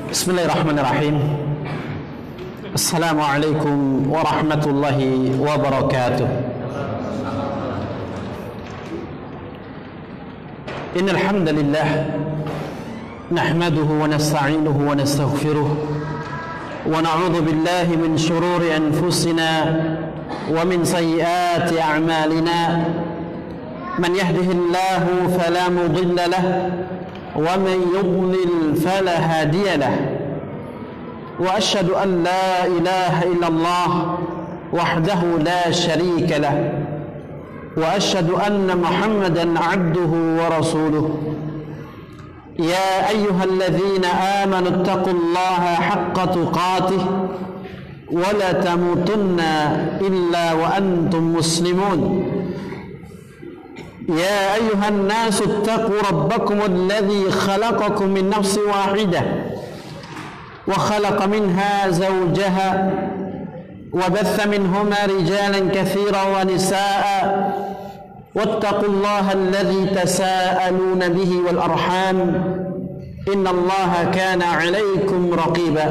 Bismillahirrahmanirrahim. Assalamualaikum warahmatullahi wabarakatuh. Innal hamdalillah nahmaduhu wa nasta'inuhu wa nastaghfiruh wa na'udzu billahi min shururi anfusina wa min sayyiati a'malina. Man yahdihillahu fala mudilla lahu ومن يضلل فلا هادي له وأشهد أن لا إله إلا الله وحده لا شريك له وأشهد أن محمدا عبده ورسوله يا أيها الذين آمنوا اتقوا الله حق تقاته ولا تموتن إلا وأنتم مسلمون يا أيها الناس اتقوا ربكم الذي خلقكم من نفس واحدة وخلق منها زوجها وبث منهما رجالا كثيرا ونساء واتقوا الله الذي تساءلون به والأرحام إن الله كان عليكم رقيبا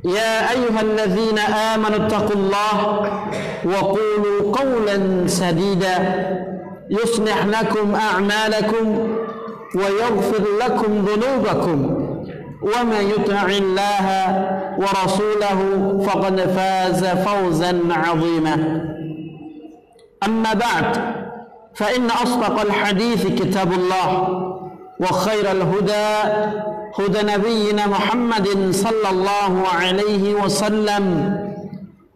يا أيها الذين آمنوا اتقوا الله وقولوا قولا سديدا يصلح لكم أعمالكم ويغفر لكم ذنوبكم ومن يطع الله ورسوله فقد فاز فوزا عظيما أما بعد فإن أصدق الحديث كتاب الله وخير الهدى هدى نبينا محمد صلى الله عليه وسلم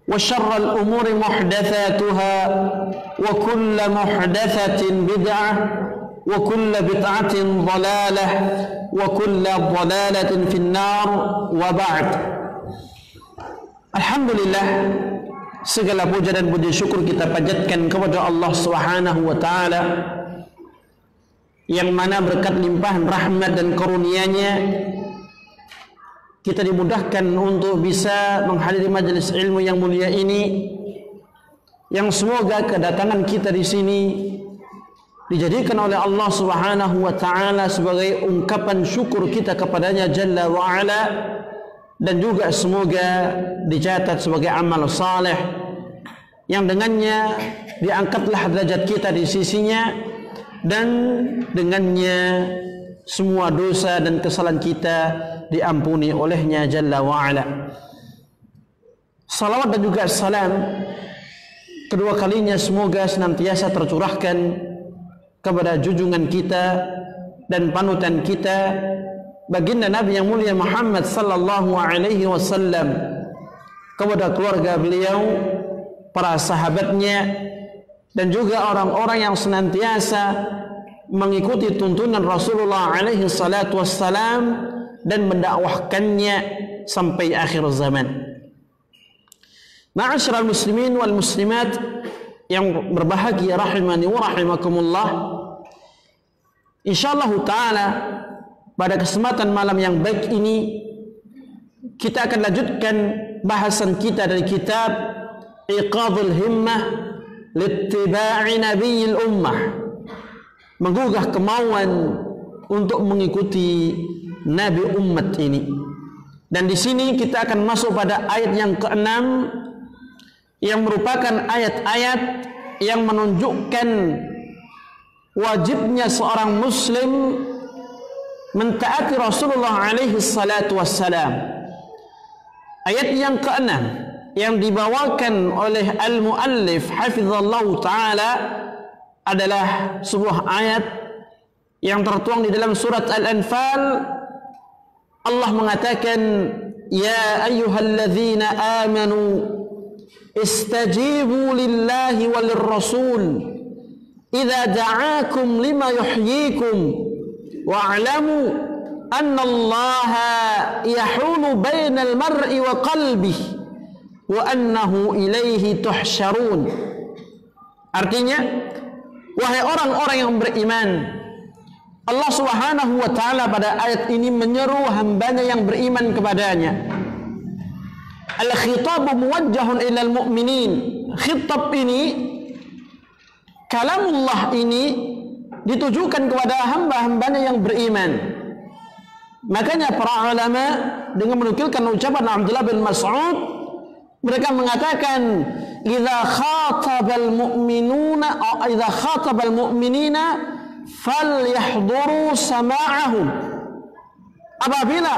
وشر الأمور محدثاتها وكل محدثة بدعة وكل بدعة ضلالة وكل ضلالة في النار وبعد. Alhamdulillah, segala puja dan puji syukur kita panjatkan kepada Allah Subhanahu wa taala yang mana berkat limpahan rahmat dan karunia-Nya kita dimudahkan untuk bisa menghadiri majelis ilmu yang mulia ini, yang semoga kedatangan kita di sini dijadikan oleh Allah Subhanahu wa taala sebagai ungkapan syukur kita kepadanya Jalla wa Ala, dan juga semoga dicatat sebagai amal saleh yang dengannya diangkatlah derajat kita di sisinya, dan dengannya semua dosa dan kesalahan kita diampuni olehnya Jalla wa'ala. Salawat dan juga salam kedua kalinya semoga senantiasa tercurahkan kepada junjungan kita dan panutan kita baginda Nabi yang mulia Muhammad sallallahu alaihi wasallam, kepada keluarga beliau, para sahabatnya, dan juga orang-orang yang senantiasa mengikuti tuntunan Rasulullah alaihi salatu wassalam dan mendakwahkannya sampai akhir zaman. Ma'asyiral muslimin wal muslimat yang berbahagia rahimani wa rahimakumullah, insyaallah taala pada kesempatan malam yang baik ini kita akan lanjutkan bahasan kita dari kitab Iqadul Himmah Littiba'i Nabiyil Ummah, menggugah kemauan untuk mengikuti Nabi umat ini. Dan di sini kita akan masuk pada ayat yang ke-6 yang merupakan ayat-ayat yang menunjukkan wajibnya seorang muslim mentaati Rasulullah alaihi salatu wassalam. Ayat yang ke-6 yang dibawakan oleh al-muallif hafizallahu ta'ala adalah sebuah ayat yang tertuang di dalam surat Al-Anfal. Allah mengatakan, ya ayyuhalladzina amanu istajibu lillahi walir rasul idza da'akum lima yuhyikum wa'lamu anna allaha yahulu bainal mar'i wa qalbihi wa annahu ilaihi tuhsyarun. Artinya, wahai orang-orang yang beriman, Allah Subhanahu wa taala pada ayat ini menyeru hambanya yang beriman kepadanya. Al-khitabu muwajjahun ilal mu'minin. Khitab ini, kalamullah ini ditujukan kepada hamba-hambanya yang beriman. Makanya para ulama dengan menukilkan ucapan Abdullah bin Mas'ud, mereka mengatakan idza khatabal mu'minina falyahduru sama'ahum. Apabila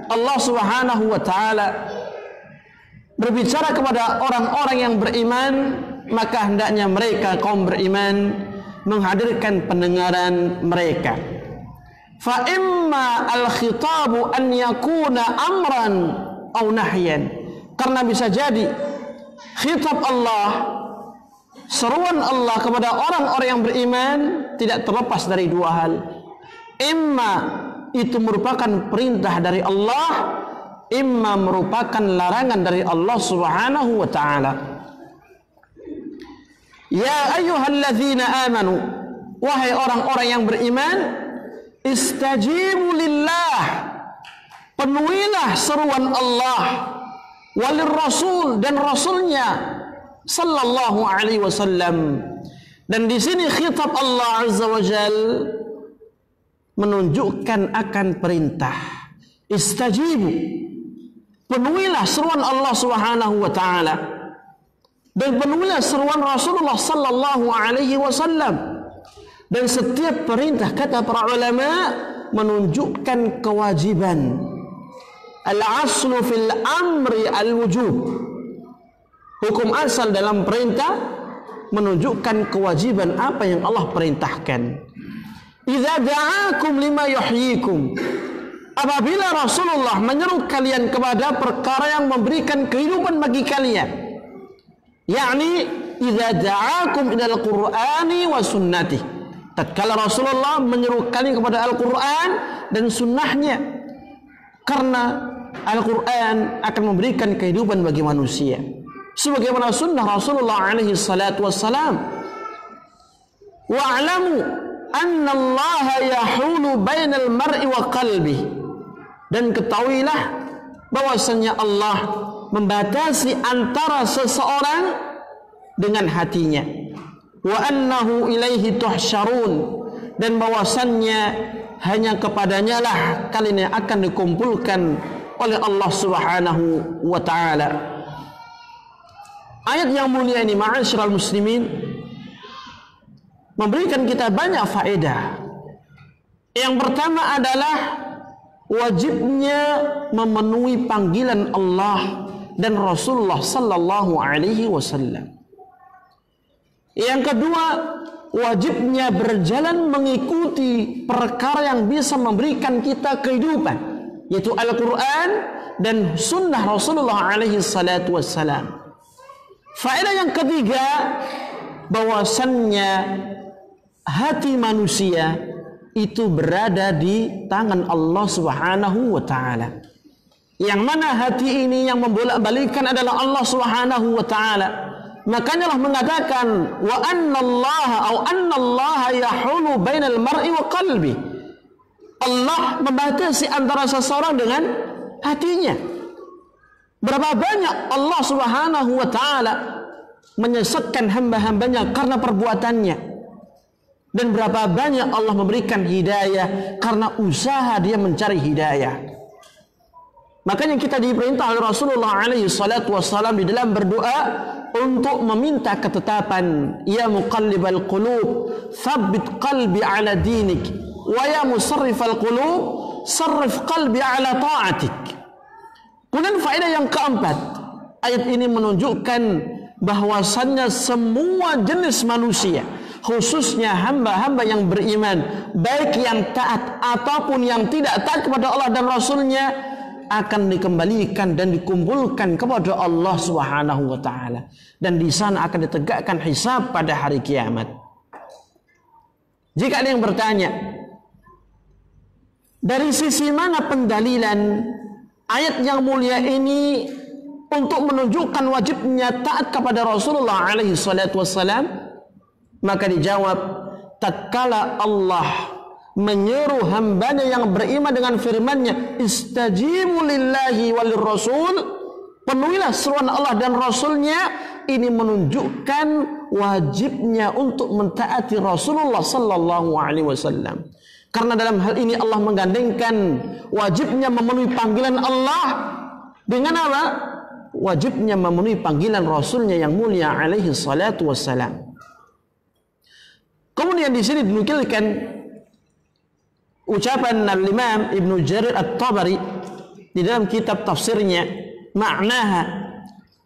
Allah Subhanahu wa taala berbicara kepada orang-orang yang beriman, maka hendaknya mereka kaum beriman menghadirkan pendengaran mereka. Fa imma al-khitabu an yakuna amran aw nahyan. Karena bisa jadi khitab Allah, seruan Allah kepada orang-orang yang beriman tidak terlepas dari dua hal. Imma itu merupakan perintah dari Allah, imma merupakan larangan dari Allah Subhanahu wa taala. Ya ayyuhalladzina amanu, wahai orang-orang yang beriman, istajibu lillah, penuhilah seruan Allah, walir rasul, dan rasulnya sallallahu alaihi wasallam. Dan di sini khitab Allah azza wajal menunjukkan akan perintah. Istajibu, penuhilah seruan Allah Subhanahu wa taala, dan penuhilah seruan Rasulullah sallallahu alaihi wasallam. Dan setiap perintah, kata para ulama, menunjukkan kewajiban. Al-aslu fil amri al-wujub. Hukum asal dalam perintah menunjukkan kewajiban apa yang Allah perintahkan. Idza da'akum lima yuhyikum. Apabila Rasulullah menyeru kalian kepada perkara yang memberikan kehidupan bagi kalian, yakni idza da'akum ilal qur'ani wa sunnati. Tatkala Rasulullah menyeru kalian kepada Al-Quran dan sunnahnya, karena Al-Quran akan memberikan kehidupan bagi manusia sebagaimana sunnah Rasulullah alaihi salatu wassalam. Wa'lamu anna Allah yahulu bainal mar'i wa qalbi. Dan ketahuilah bahwasanya Allah membatasi antara seseorang dengan hatinya. Wa annahu ilaihi tuhsyarun, dan bahwasannya hanya kepadanya lah kalian yang akan dikumpulkan oleh Allah Subhanahu wa taala. Ayat yang mulia ini, ma'asyiral muslimin, memberikan kita banyak faedah. Yang pertama adalah wajibnya memenuhi panggilan Allah dan Rasulullah sallallahu alaihi wasallam. Yang kedua, wajibnya berjalan mengikuti perkara yang bisa memberikan kita kehidupan, yaitu Al-Quran dan sunnah Rasulullah alaihi salatu wassalam. Faedah yang ketiga, bahwasannya hati manusia itu berada di tangan Allah Subhanahu wa taala. Yang mana hati ini yang membolak-balikkan adalah Allah Subhanahu wa taala. Makanya Allah mengatakan wa annallaha yahulu bainal mar'i wa qalbi. Allah membatasi antara seseorang dengan hatinya. Berapa banyak Allah Subhanahu wa taala menyesatkan hamba-hambanya karena perbuatannya, dan berapa banyak Allah memberikan hidayah karena usaha dia mencari hidayah. Makanya kita diperintah oleh Rasulullah alaihi salatu wassalam di dalam berdoa untuk meminta ketetapan. Ya muqallibal qulub, tsabbit qalbi ala dinik, wa ya musarrifal qulub, sarrif qalbi ala ta'atik. Kemudian faedah yang keempat, ayat ini menunjukkan bahwasannya semua jenis manusia, khususnya hamba-hamba yang beriman, baik yang taat ataupun yang tidak taat kepada Allah dan Rasulnya, akan dikembalikan dan dikumpulkan kepada Allah Subhanahu wa taala, dan di sana akan ditegakkan hisab pada hari kiamat. Jika ada yang bertanya, dari sisi mana pendalilan ayat yang mulia ini untuk menunjukkan wajibnya taat kepada Rasulullah alaihi salatu wassalam? Maka dijawab, tatkala Allah menyeru hambanya yang beriman dengan firman-Nya, istajibu lillahi walir rasul, penuhilah seruan Allah dan Rasulnya, ini menunjukkan wajibnya untuk mentaati Rasulullah sallallahu alaihi wasallam. Karena dalam hal ini Allah menggandengkan wajibnya memenuhi panggilan Allah dengan apa? Wajibnya memenuhi panggilan Rasulnya yang mulia alaihi salatu wassalam. Kemudian di sini dinukilkan ucapan Al-Imam Ibnu Jarir At-Tabari di dalam kitab tafsirnya, maknaha,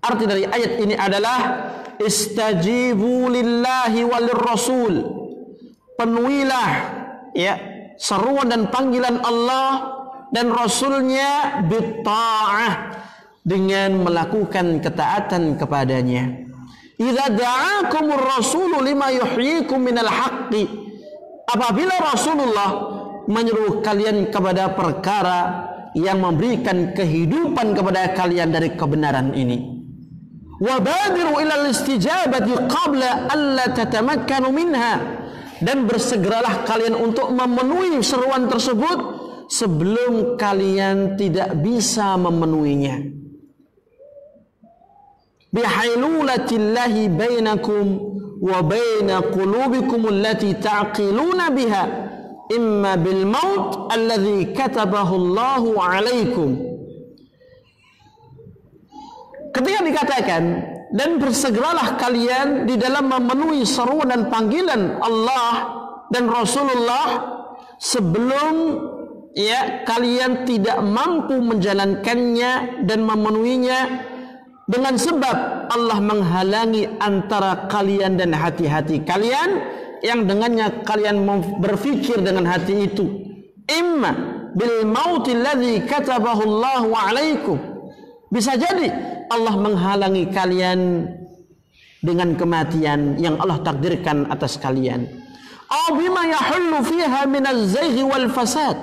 arti dari ayat ini adalah istajibu lillahi walir rasul, penuhilah ya seruan dan panggilan Allah dan Rasulnya bitta'ah, dengan melakukan ketaatan kepadanya. Idza da'akumur rasulu lima yuhyikum minal haqqi, apabila Rasulullah menyeru kalian kepada perkara yang memberikan kehidupan kepada kalian dari kebenaran ini. Wa badiru ilal istijabati qabla alla tatamakkanu minha, dan bersegeralah kalian untuk memenuhi seruan tersebut sebelum kalian tidak bisa memenuhinya. Bihailulatillahi bainakum wa baina qulubikum allati ta'qiluna biha imma bil maut alladhi katabahu Allahu alaikum. Ketika dikatakan dan bersegeralah kalian di dalam memenuhi seruan dan panggilan Allah dan Rasulullah sebelum ya kalian tidak mampu menjalankannya dan memenuhinya, dengan sebab Allah menghalangi antara kalian dan hati-hati kalian yang dengannya kalian berfikir dengan hati itu. Imma bil mauti alladhi katabahu Allahu alaikum, bisa jadi Allah menghalangi kalian dengan kematian yang Allah takdirkan atas kalian. Aw bima yahullu fiha min az-zayghi wal fasad,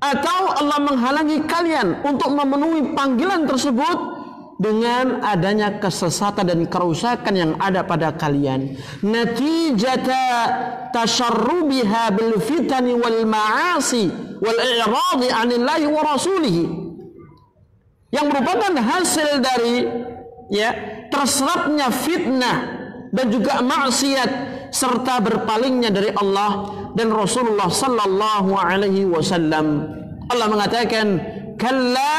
atau Allah menghalangi kalian untuk memenuhi panggilan tersebut dengan adanya kesesatan dan kerusakan yang ada pada kalian. Natijata tasharrubiha bil fitani wal ma'asi wal i'radi 'anillahi wa rasulihi, yang merupakan hasil dari ya terserapnya fitnah dan juga maksiat serta berpalingnya dari Allah dan Rasulullah sallallahu alaihi wasallam. Allah mengatakan, kalla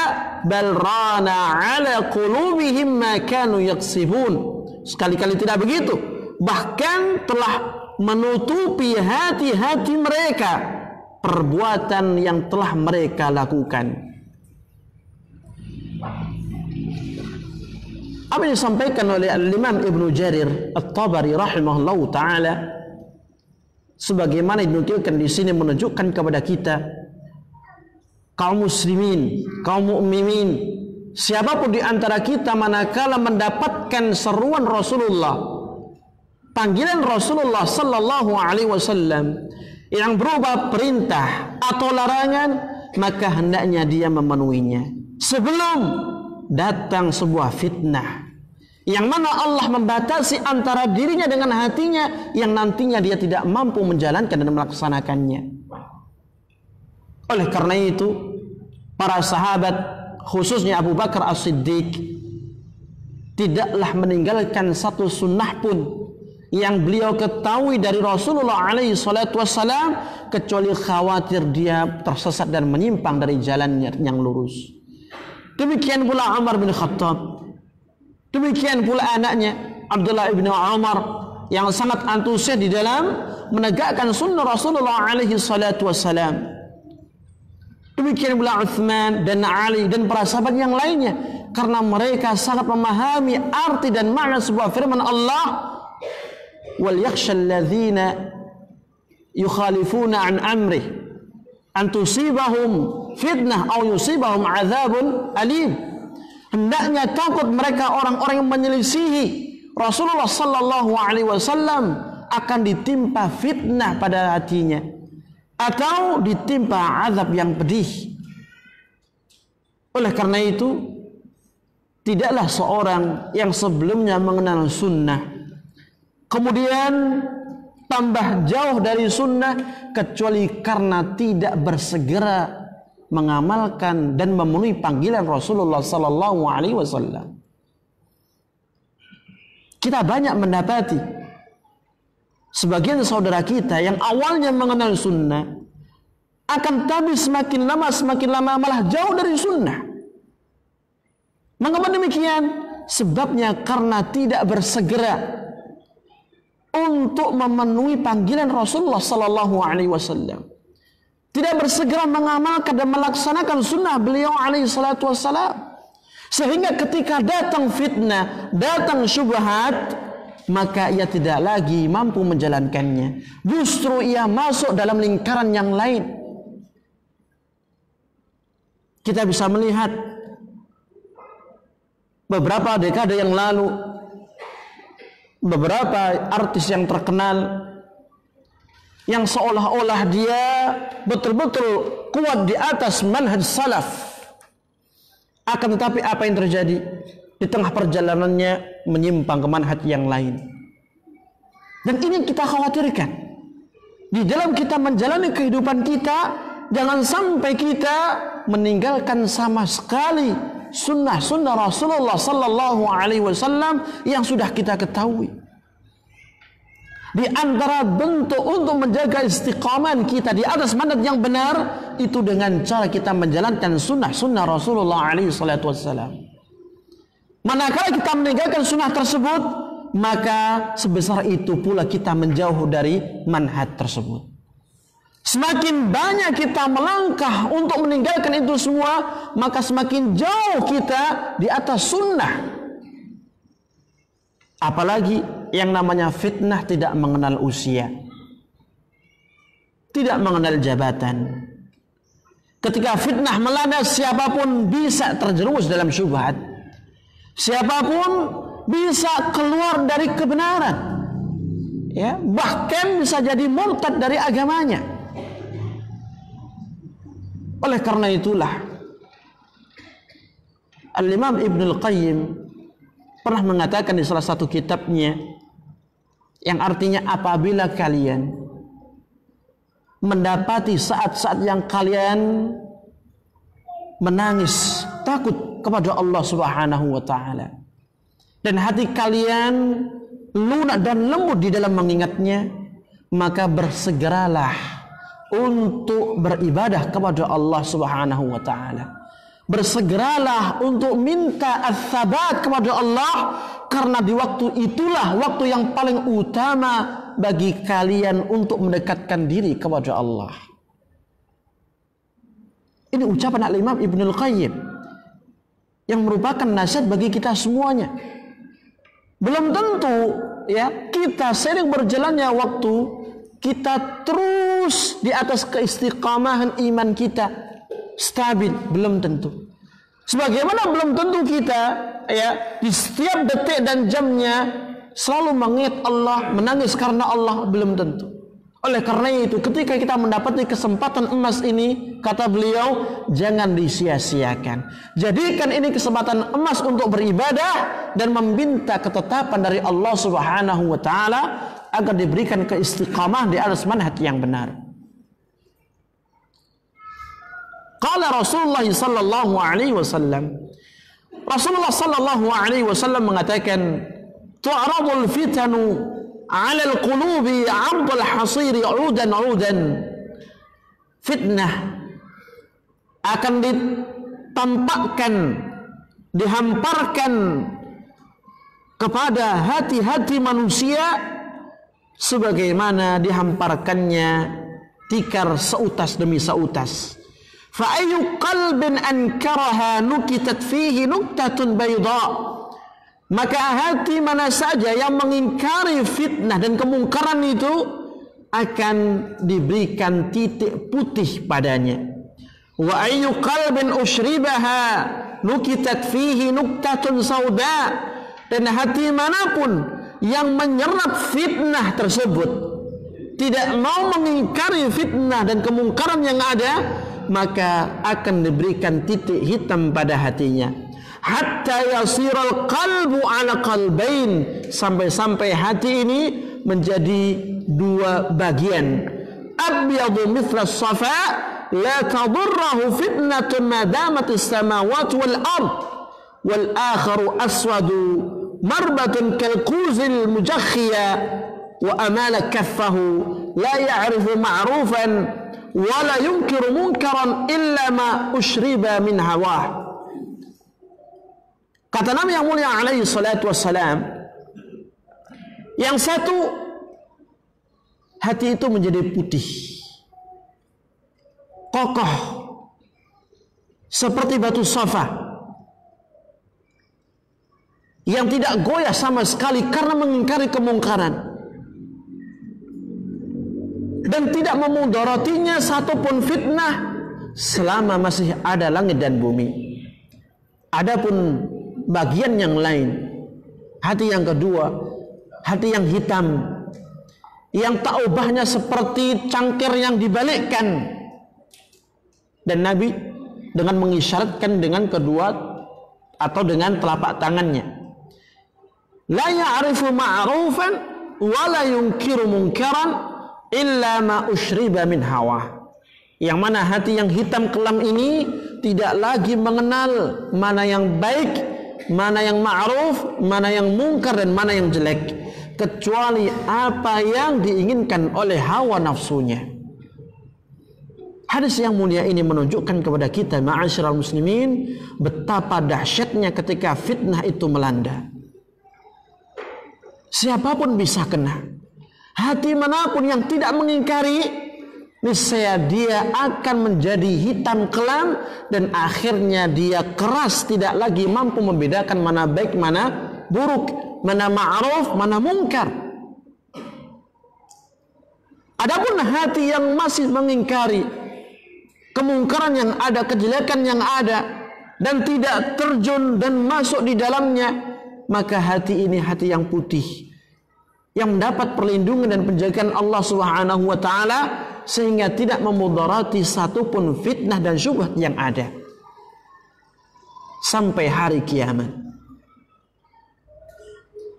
bal rana ala qulubihim ma kanu yaksibun. Sekali-kali tidak begitu, bahkan telah menutupi hati-hati mereka perbuatan yang telah mereka lakukan. Apa yang disampaikan oleh Al-Imam Ibnu Jarir At-Tabari rahimahullahu taala sebagaimana dinukilkan di sini menunjukkan kepada kita, kaum muslimin, kaum mukminin, siapapun di antara kita manakala mendapatkan seruan Rasulullah, panggilan Rasulullah sallallahu alaihi wasallam yang berupa perintah atau larangan, maka hendaknya dia memenuhinya sebelum datang sebuah fitnah yang mana Allah membatasi antara dirinya dengan hatinya, yang nantinya dia tidak mampu menjalankan dan melaksanakannya. Oleh karena itu, para sahabat khususnya Abu Bakar As-Siddiq tidaklah meninggalkan satu sunnah pun yang beliau ketahui dari Rasulullah alaihi salatu wassalam kecuali khawatir dia tersesat dan menyimpang dari jalannya yang lurus. Demikian pula Umar bin Khattab, demikian pula anaknya Abdullah bin Umar yang sangat antusias di dalam menegakkan sunnah Rasulullah alaihi salatu wassalam. Demikian pula Uthman dan Ali dan para sahabat yang lainnya, karena mereka sangat memahami arti dan makna sebuah firman Allah, wal yakhshal ladzina yukhalifuna an amrih an tusibahum fitnah aw yusibahum adzabun alim. Hendaknya takut mereka orang-orang yang menyelisihi Rasulullah sallallahu alaihi wasallam akan ditimpa fitnah pada hatinya atau ditimpa azab yang pedih. Oleh karena itu, tidaklah seorang yang sebelumnya mengenal sunnah kemudian tambah jauh dari sunnah kecuali karena tidak bersegera mengamalkan dan memenuhi panggilan Rasulullah sallallahu alaihi wasallam. Kita banyak mendapati sebagian saudara kita yang awalnya mengenal sunnah Akan tapi semakin lama malah jauh dari sunnah. Mengapa demikian? Sebabnya karena tidak bersegera untuk memenuhi panggilan Rasulullah sallallahu alaihi wasallam. Tidak bersegera mengamalkan dan melaksanakan sunnah beliau alaihi salatu wassalam. Sehingga ketika datang fitnah, datang syubhat, maka ia tidak lagi mampu menjalankannya. Justru ia masuk dalam lingkaran yang lain. Kita bisa melihat beberapa dekade yang lalu, beberapa artis yang terkenal yang seolah-olah dia betul-betul kuat di atas manhaj salaf. Akan tetapi apa yang terjadi? Di tengah perjalanannya menyimpang ke manhaj yang lain. Dan ini yang kita khawatirkan. Di dalam kita menjalani kehidupan kita, jangan sampai kita meninggalkan sama sekali sunnah-sunnah Rasulullah sallallahu alaihi wasallam yang sudah kita ketahui. Di antara bentuk untuk menjaga istiqamah kita di atas manhaj yang benar itu dengan cara kita menjalankan sunnah-sunnah Rasulullah alaihi salatu wasallam. Manakala kita meninggalkan sunnah tersebut, maka sebesar itu pula kita menjauh dari manhaj tersebut. Semakin banyak kita melangkah untuk meninggalkan itu semua, maka semakin jauh kita di atas sunnah. Apalagi yang namanya fitnah tidak mengenal usia, tidak mengenal jabatan. Ketika fitnah melanda, siapapun bisa terjerumus dalam syubhat. Siapapun bisa keluar dari kebenaran. Ya, bahkan bisa jadi murtad dari agamanya. Oleh karena itulah Al-Imam Ibnul Qayyim pernah mengatakan di salah satu kitabnya yang artinya apabila kalian mendapati saat-saat yang kalian menangis takut kepada Allah Subhanahu wa taala dan hati kalian lunak dan lembut di dalam mengingatnya, maka bersegeralah untuk beribadah kepada Allah Subhanahu wa taala. Bersegeralah untuk minta ats-tsabat kepada Allah, karena di waktu itulah waktu yang paling utama bagi kalian untuk mendekatkan diri kepada Allah. Ini ucapan Al-Imam Ibnul Qayyim yang merupakan nasihat bagi kita semuanya. Belum tentu ya kita sering berjalannya waktu kita terus di atas keistiqamahan iman kita stabil, belum tentu. Sebagaimana belum tentu kita ya di setiap detik dan jamnya selalu mengingat Allah, menangis karena Allah, belum tentu. Oleh karena itu ketika kita mendapati kesempatan emas ini, kata beliau, jangan disia-siakan. Jadikan ini kesempatan emas untuk beribadah dan meminta ketetapan dari Allah Subhanahu wa taala agar diberikan keistiqamah di atas manhaj yang benar. Qala Rasulullah sallallahu alaihi wasallam, Rasulullah sallallahu alaihi wasallam mengatakan, tu'radul fitanu 'ala al-qulubi 'ardal hasiri 'udan. Fitnah akan ditampakkan, dihamparkan kepada hati-hati manusia sebagaimana dihamparkannya tikar seutas demi seutas. Fa ayyu qalbin ankaraha nukitat fihi nuktatun bayda. Maka hati mana saja yang mengingkari fitnah dan kemungkaran itu akan diberikan titik putih padanya. Wa ayyu qalbin ushribaha nukitat fihi nuktatun sauda. Dan hati manapun yang menyerap fitnah tersebut, tidak mau mengingkari fitnah dan kemungkaran yang ada, maka akan diberikan titik hitam pada hatinya. Hatta yasiral qalbu ala qalbain, sampai-sampai hati ini menjadi dua bagian. Abyadu mithla safa la tadurruhu fitnatun ma damat as-samawati wal ard, wal akharu aswadu marbatun kal quzil mujakhiya wa amala kaffahu la ya'rifu ma'rufan wala yunkiru munkaran illa ma ushriba min hawah. Kata Nabi yang mulia alaihi salatu wassalam, yang satu, hati itu menjadi putih, kokoh, seperti batu safa, yang tidak goyah sama sekali karena mengingkari kemungkaran, dan tidak memudaratinya satupun fitnah selama masih ada langit dan bumi. Adapun bagian yang lain, hati yang kedua, hati yang hitam, yang taubahnya seperti cangkir yang dibalikkan, dan Nabi dengan mengisyaratkan dengan kedua atau dengan telapak tangannya, la ya'rifu ma'rufan wa la yunkiru munkaran illa ma ushriba min hawa. Yang mana hati yang hitam kelam ini tidak lagi mengenal mana yang baik, mana yang ma'ruf, mana yang mungkar, dan mana yang jelek, kecuali apa yang diinginkan oleh hawa nafsunya. Hadis yang mulia ini menunjukkan kepada kita, ma'asyiral muslimin, betapa dahsyatnya ketika fitnah itu melanda. Siapapun bisa kena. Hati manapun yang tidak mengingkari, niscaya dia akan menjadi hitam kelam, dan akhirnya dia keras, tidak lagi mampu membedakan mana baik, mana buruk, mana ma'ruf, mana mungkar. Adapun hati yang masih mengingkari kemungkaran yang ada, kejelekan yang ada, dan tidak terjun dan masuk di dalamnya, maka hati ini hati yang putih, yang mendapat perlindungan dan penjagaan Allah Subhanahu wa taala, sehingga tidak memudarati satupun fitnah dan syubhat yang ada sampai hari kiamat.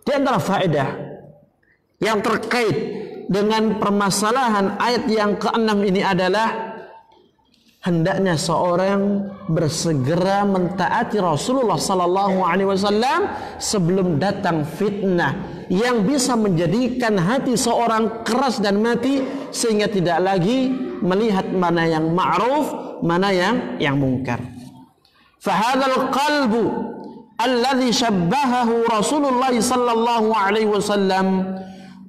Di antara faedah yang terkait dengan permasalahan ayat yang ke-6 ini adalah hendaknya seorang bersegera mentaati Rasulullah sallallahu alaihi wasallam sebelum datang fitnah yang bisa menjadikan hati seorang keras dan mati, sehingga tidak lagi melihat mana yang ma'ruf, mana yang mungkar. Fahadzal qalbu alladhi syabbahahu Rasulullah sallallahu alaihi wasallam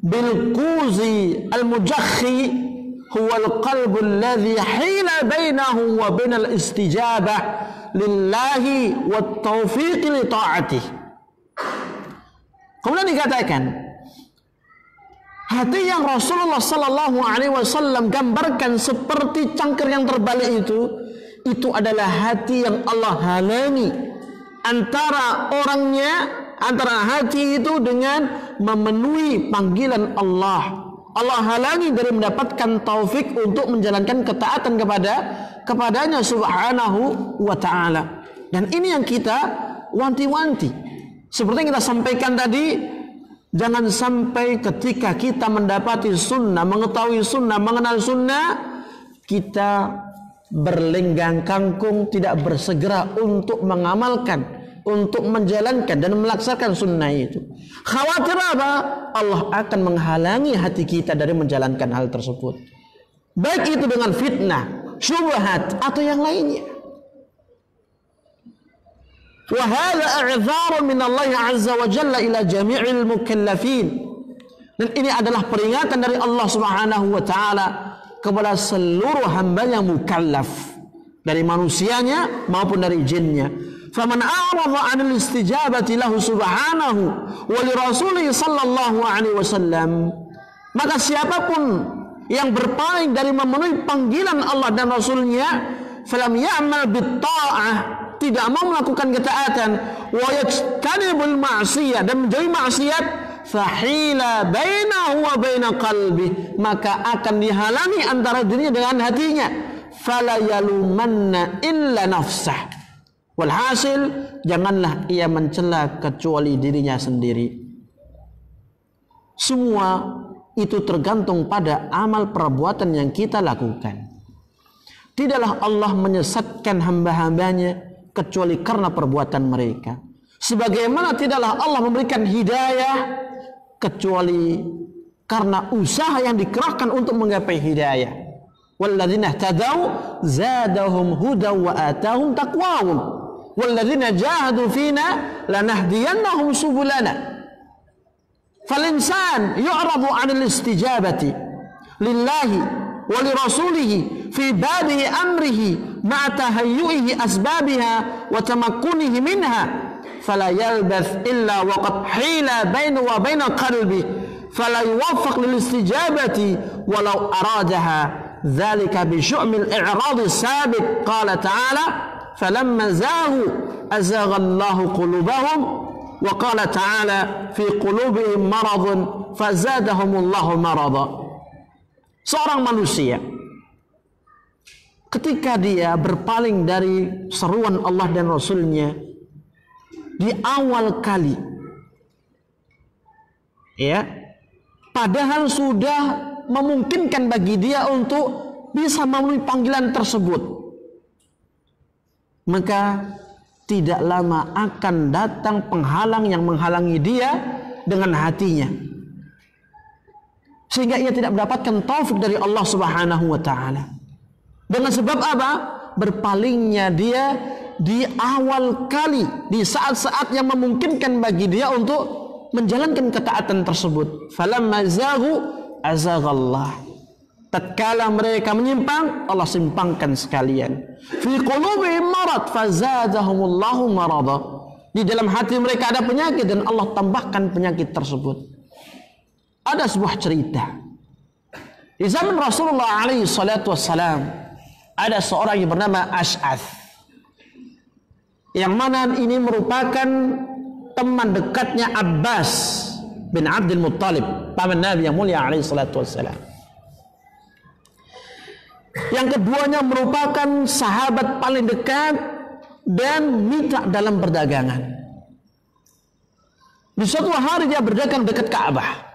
bil quzi al mujakhi huwa al qalbu alladhi hila bainahu wa bainal istijabah lillahi wat taufiq li ta'atihi. Kemudian dikatakan, hati yang Rasulullah sallallahu alaihi wasallam gambarkan seperti cangkir yang terbalik itu adalah hati yang Allah halangi antara orangnya, antara hati itu dengan memenuhi panggilan Allah. Allah halangi dari mendapatkan taufik untuk menjalankan ketaatan kepadanya subhanahu wa ta'ala. Dan ini yang kita wanti-wanti. Seperti yang kita sampaikan tadi, jangan sampai ketika kita mendapati sunnah, mengetahui sunnah, mengenal sunnah, kita berlenggang kangkung, tidak bersegera untuk mengamalkan, untuk menjalankan dan melaksanakan sunnah itu. Khawatir apa? Allah akan menghalangi hati kita dari menjalankan hal tersebut, baik itu dengan fitnah, syubhat, atau yang lainnya. Wa hadza i'dzarun min Allah azza wa jalla ila jami'il mukallafin. Dan ini adalah peringatan dari Allah Subhanahu wa taala kepada seluruh hamba yang mukallaf, dari manusianya maupun dari jinnya. Faman a'rada 'anil istijabati lahu subhanahu wa li rasulih sallallahu alaihi wasallam, maka siapapun yang berpaling dari memenuhi panggilan Allah dan Rasulnya, falam ya'mal bit ta'ah, tidak mau melakukan ketaatan, wa yajtanibul ma'siyah, dan menjauhi maksiat, fahila bainahu wa baina qalbi, maka akan dihalangi antara dirinya dengan hatinya, fala yalumanna illa nafsah, walhasil janganlah ia mencela kecuali dirinya sendiri. Semua itu tergantung pada amal perbuatan yang kita lakukan. Tidaklah Allah menyesatkan hamba-hambanya kecuali karena perbuatan mereka. Sebagaimana tidaklah Allah memberikan hidayah kecuali karena usaha yang dikerahkan untuk menggapai hidayah. walladzina ihtadaw zadahum hudaw wa atahum taqwahum walladzina jahadu fina lanahdiyannahum subulana. Fal-insan yu'radu 'anil istijabati lillahi wa li rasulihi fi badihi amrihi ma'a tahayyu'ihi asbabiha wa tamakkunihi minha fala yalbath illa waqad hila bainahu wa baina qalbi fala yuwaffaq lil istijabati walau aradaha dzalika bi syu'mil i'rad sabiq. Qala ta'ala falamma zaghu azagha Allahu qulubahum wa qala ta'ala fi qulubihim maradun fazadahumullahu marada. Seorang manusia ketika dia berpaling dari seruan Allah dan Rasulnya di awal kali, ya, padahal sudah memungkinkan bagi dia untuk bisa memenuhi panggilan tersebut, maka tidak lama akan datang penghalang yang menghalangi dia dengan hatinya, sehingga ia tidak mendapatkan taufik dari Allah Subhanahu wa taala. Dengan sebab apa? Berpalingnya dia di awal kali, di saat-saat yang memungkinkan bagi dia untuk menjalankan ketaatan tersebut. Falamma zaghu azaghallah. Tatkala mereka menyimpang, Allah simpangkan sekalian. Fi qulubihim marad fazadahumullahu marada. Di dalam hati mereka ada penyakit dan Allah tambahkan penyakit tersebut. Ada sebuah cerita. Di zaman Rasulullah alaihi salatu wassalam, ada seorang yang bernama Ash'ath, yang mana ini merupakan teman dekatnya Abbas bin Abdul Muttalib, paman Nabi yang mulia alaihi salatu wassalam. Yang keduanya merupakan sahabat paling dekat dan mitra dalam perdagangan. Di suatu hari dia berdagang dekat Ka'bah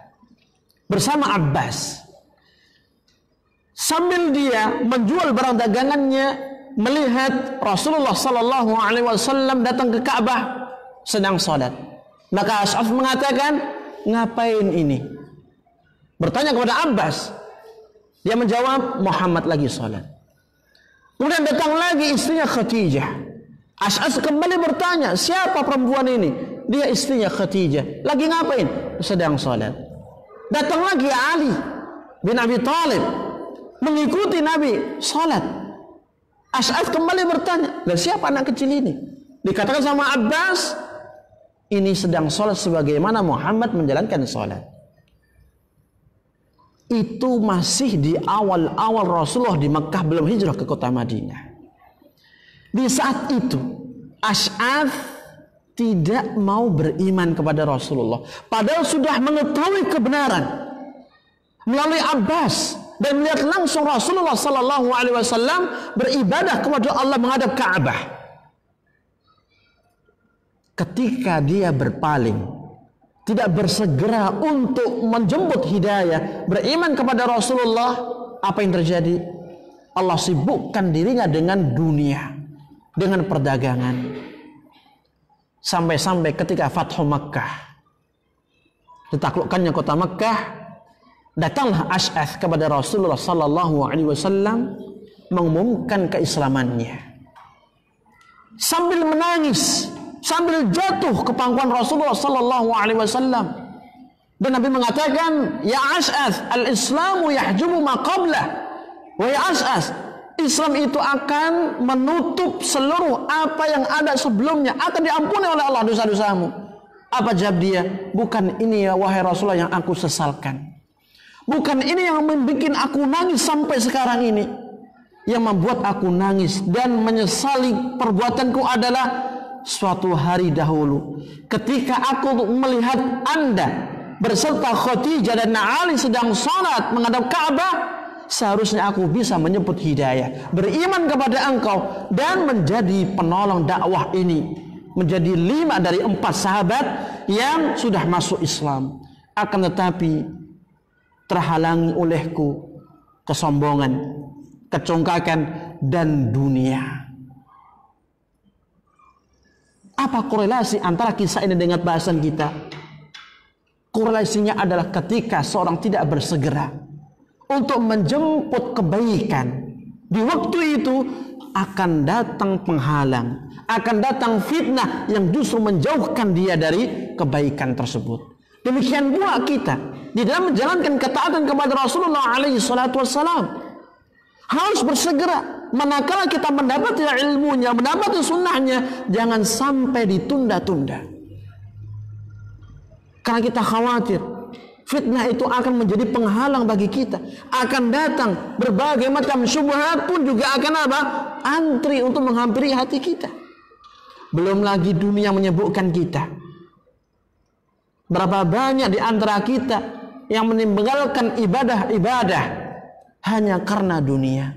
bersama Abbas. Sambil dia menjual barang dagangannya, melihat Rasulullah sallallahu alaihi wasallam datang ke Ka'bah sedang salat. Maka Ash'ath mengatakan, "Ngapain ini?" Bertanya kepada Abbas. Dia menjawab, "Muhammad lagi salat." Kemudian datang lagi istrinya Khadijah. Ash'ath kembali bertanya, "Siapa perempuan ini?" Dia istrinya Khadijah. "Lagi ngapain?" "Sedang salat." Datang lagi Ali bin Abi Thalib, mengikuti Nabi salat. Ash'ath kembali bertanya, "Lah siapa anak kecil ini?" Dikatakan sama Abbas, "Ini sedang salat sebagaimana Muhammad menjalankan salat." Itu masih di awal-awal Rasulullah di Mekah, belum hijrah ke kota Madinah. Di saat itu Ash'ath tidak mau beriman kepada Rasulullah, padahal sudah mengetahui kebenaran melalui Abbas dan melihat langsung Rasulullah sallallahu alaihi wasallam beribadah kepada Allah menghadap Ka'bah. Ketika dia berpaling, tidak bersegera untuk menjemput hidayah, beriman kepada Rasulullah, apa yang terjadi? Allah sibukkan dirinya dengan dunia, dengan perdagangan. Sampai-sampai ketika Fathu Makkah, ditaklukkannya kota Makkah, datanglah Ash'ath kepada Rasulullah sallallahu alaihi wasallam mengumumkan keislamannya. Sambil menangis, sambil jatuh ke pangkuan Rasulullah sallallahu alaihi wasallam. Dan Nabi mengatakan, "Ya Ash'ath, al-Islamu yahjubu ma qablah." Wahai Ash'ath, Islam itu akan menutup seluruh apa yang ada sebelumnya, akan diampuni oleh Allah dosa-dosamu. Apa jawab dia? "Bukan ini ya wahai Rasulullah yang aku sesalkan. Bukan ini yang membuat aku nangis sampai sekarang ini. Yang membuat aku nangis dan menyesali perbuatanku adalah suatu hari dahulu ketika aku melihat Anda berserta Khadijah dan Ali sedang salat menghadap Ka'bah, seharusnya aku bisa menyebut hidayah, beriman kepada engkau dan menjadi penolong dakwah ini, menjadi 5 dari 4 sahabat yang sudah masuk Islam. Akan tetapi terhalangi olehku kesombongan, kecongkakan dan dunia." Apa korelasi antara kisah ini dengan bahasan kita? Korelasinya adalah ketika seorang tidak bersegera untuk menjemput kebaikan. Di waktu itu akan datang penghalang, akan datang fitnah yang justru menjauhkan dia dari kebaikan tersebut. Demikian pula kita di dalam menjalankan ketaatan kepada Rasulullah alaihi salatu wassalam harus bersegera. Manakala kita mendapati ilmunya, mendapati sunnahnya, jangan sampai ditunda-tunda. Karena kita khawatir fitnah itu akan menjadi penghalang bagi kita. Akan datang berbagai macam syubhat pun juga akan apa? Antri untuk menghampiri hati kita. Belum lagi dunia menyibukkan kita. Berapa banyak di antara kita yang meninggalkan ibadah-ibadah hanya karena dunia.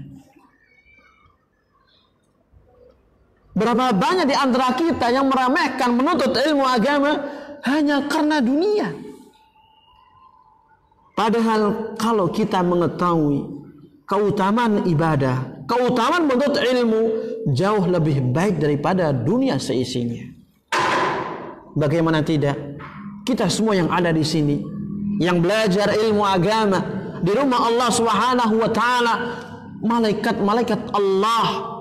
Berapa banyak di antara kita yang meremehkan menuntut ilmu agama hanya karena dunia. Padahal kalau kita mengetahui keutamaan ibadah, keutamaan menuntut ilmu jauh lebih baik daripada dunia seisinya. Bagaimana tidak? Kita semua yang ada di sini, yang belajar ilmu agama di rumah Allah Subhanahu wa taala, malaikat-malaikat Allah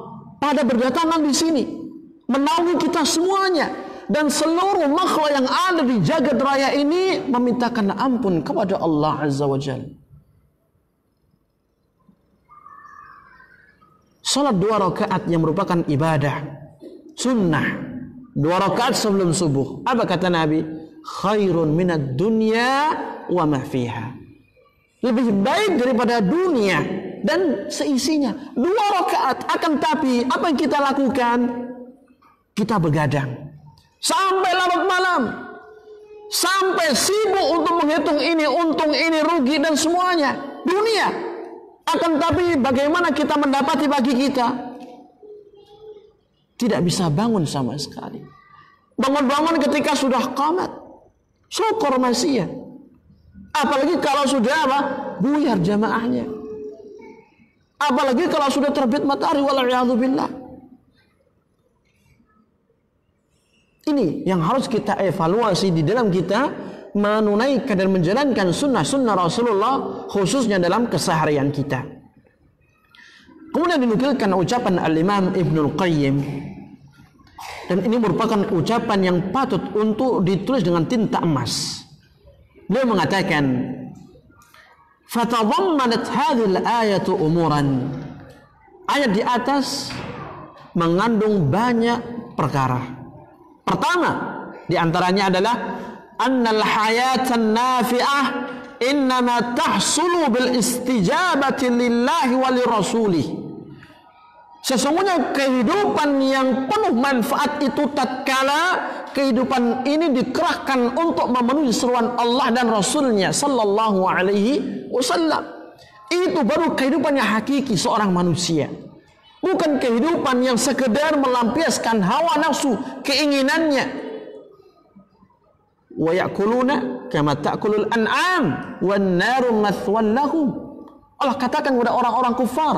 pada berdatangan di sini menaungi kita semuanya, dan seluruh makhluk yang ada di jagat raya ini memintakan ampun kepada Allah Azza wa Jalla. Salat 2 rakaat yang merupakan ibadah sunnah, 2 rakaat sebelum subuh. Apa kata Nabi? Khairun minad dunya wa ma fiha. Lebih baik daripada dunia dan seisinya. 2 rakaat. Akan tapi apa yang kita lakukan? Kita begadang sampai larut malam, sampai sibuk untuk menghitung ini untung, ini rugi, dan semuanya dunia. Akan tapi bagaimana kita mendapati pagi kita? Tidak bisa bangun sama sekali. Bangun-bangun ketika sudah qamat, syukur masih ya. Apalagi kalau sudah apa? Buyar jamaahnya. Apalagi kalau sudah terbit matahari, wal'iyadzubillah. Ini yang harus kita evaluasi di dalam kita menunaikan dan menjalankan sunnah-sunnah Rasulullah, khususnya dalam keseharian kita. Kemudian dinukilkan ucapan Al-Imam Ibnul Qayyim, dan ini merupakan ucapan yang patut untuk ditulis dengan tinta emas. Beliau mengatakan, "Fatadammanat hadhil ayatu umuran." Ayat di atas mengandung banyak perkara. Pertama di antaranya adalah annal hayatan nafi'ah innama tahsulu bil istijabati lillahi wa lirasulih. Sesungguhnya kehidupan yang penuh manfaat itu tatkala kehidupan ini dikerahkan untuk memenuhi seruan Allah dan Rasulnya sallallahu alaihi wasallam. Itu baru kehidupan yang hakiki seorang manusia. Bukan kehidupan yang sekedar melampiaskan hawa nafsu, keinginannya. Wa ya'kuluna kama ta'kulul an'am wan naru mathwan lahum. Allah katakan kepada orang-orang kufar,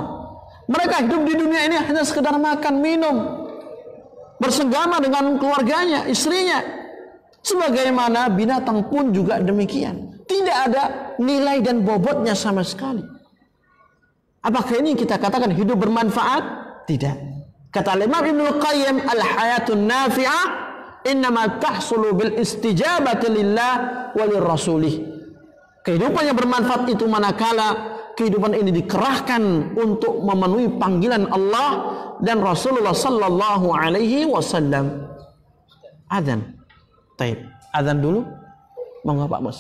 mereka hidup di dunia ini hanya sekedar makan, minum, bersenggama dengan keluarganya, istrinya. Sebagaimana binatang pun juga demikian. Tidak ada nilai dan bobotnya sama sekali. Apakah ini kita katakan hidup bermanfaat? Tidak. Kata Imam Ibnul Qayyim, al-hayatun nafi'ah innama tahsulu bil istijabati lillah wa lirrasulih. Kehidupan yang bermanfaat itu manakala kehidupan ini dikerahkan untuk memenuhi panggilan Allah dan Rasulullah sallallahu alaihi wasallam. Adzan. Baik, adzan dulu. Monggo Pak Bos.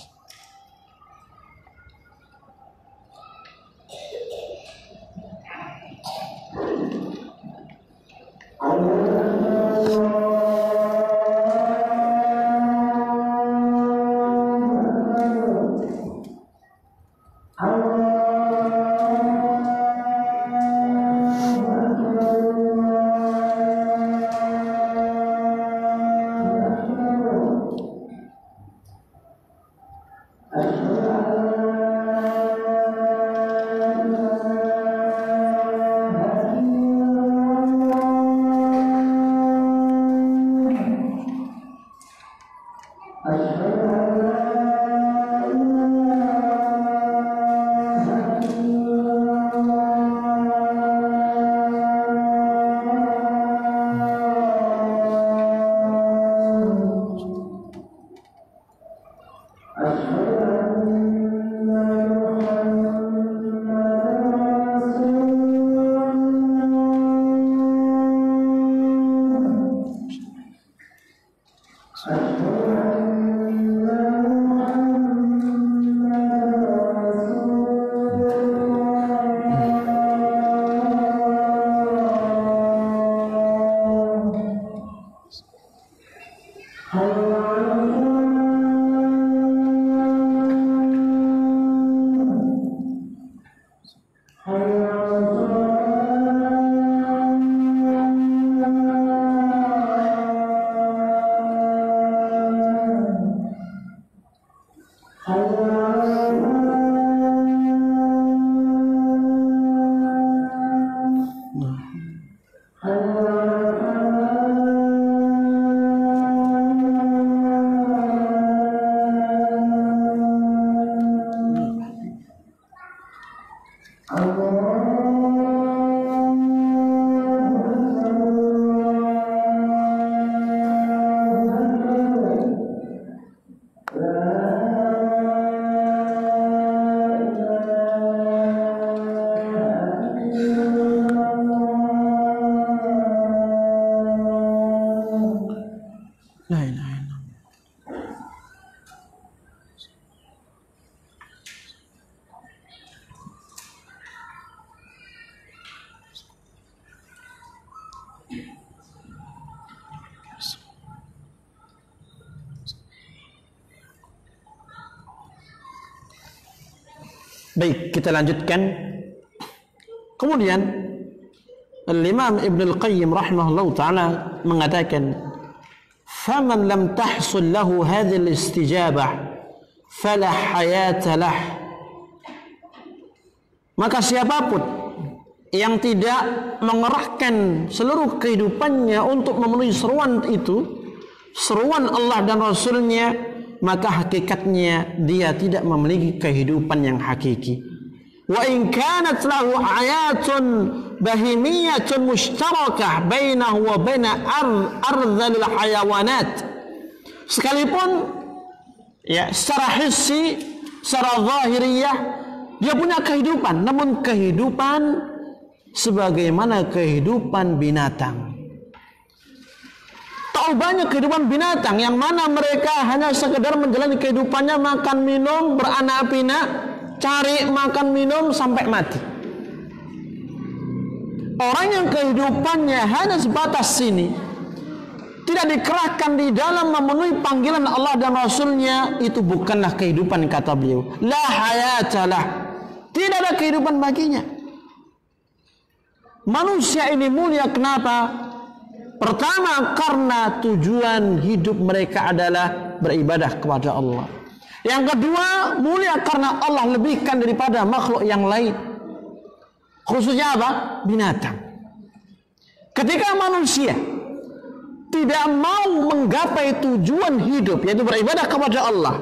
Baik, kita lanjutkan. Kemudian Al-Imam Ibn Al-Qayyim rahimahullah ta'ala mengatakan, "Faman lam tahsul lahu hadhihi al-istijabah fala hayata lah." Maka siapapun yang tidak mengerahkan seluruh kehidupannya untuk memenuhi seruan itu, seruan Allah dan Rasulnya, maka hakikatnya dia tidak memiliki kehidupan yang hakiki. Wa in kanat lahu hayatun bahimiyatun mushtarakah bainahu wa baina ardhal hayawanat. Sekalipun ya secara hissi, secara zahiriyah dia punya kehidupan, namun kehidupan sebagaimana kehidupan binatang. Tahu banyak kehidupan binatang yang mana mereka hanya sekedar menjalani kehidupannya makan minum beranak pinak, cari makan minum sampai mati. Orang yang kehidupannya hanya sebatas sini, tidak dikerahkan di dalam memenuhi panggilan Allah dan Rasulnya, itu bukanlah kehidupan, kata beliau. La hayatalah, tidak ada kehidupan baginya. Manusia ini mulia kenapa? Pertama, karena tujuan hidup mereka adalah beribadah kepada Allah. Yang kedua, mulia karena Allah lebihkan daripada makhluk yang lain. Khususnya apa? Binatang. Ketika manusia tidak mau menggapai tujuan hidup, yaitu beribadah kepada Allah,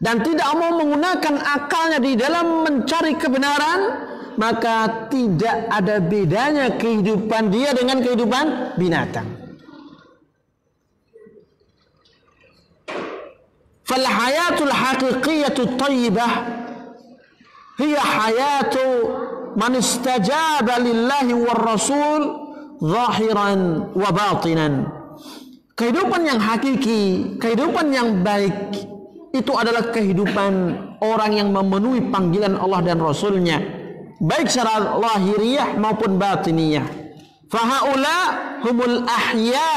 dan tidak mau menggunakan akalnya di dalam mencari kebenaran, maka tidak ada bedanya kehidupan dia dengan kehidupan binatang. Fal hayatul haqiqiyyatu thayyibah hiya hayatu man istajaba lillahi war rasul zahiran wa batinan. Kehidupan yang hakiki, kehidupan yang baik, itu adalah kehidupan orang yang memenuhi panggilan Allah dan Rasulnya, baik secara lahiriah maupun batiniyah. Fahaula humul ahya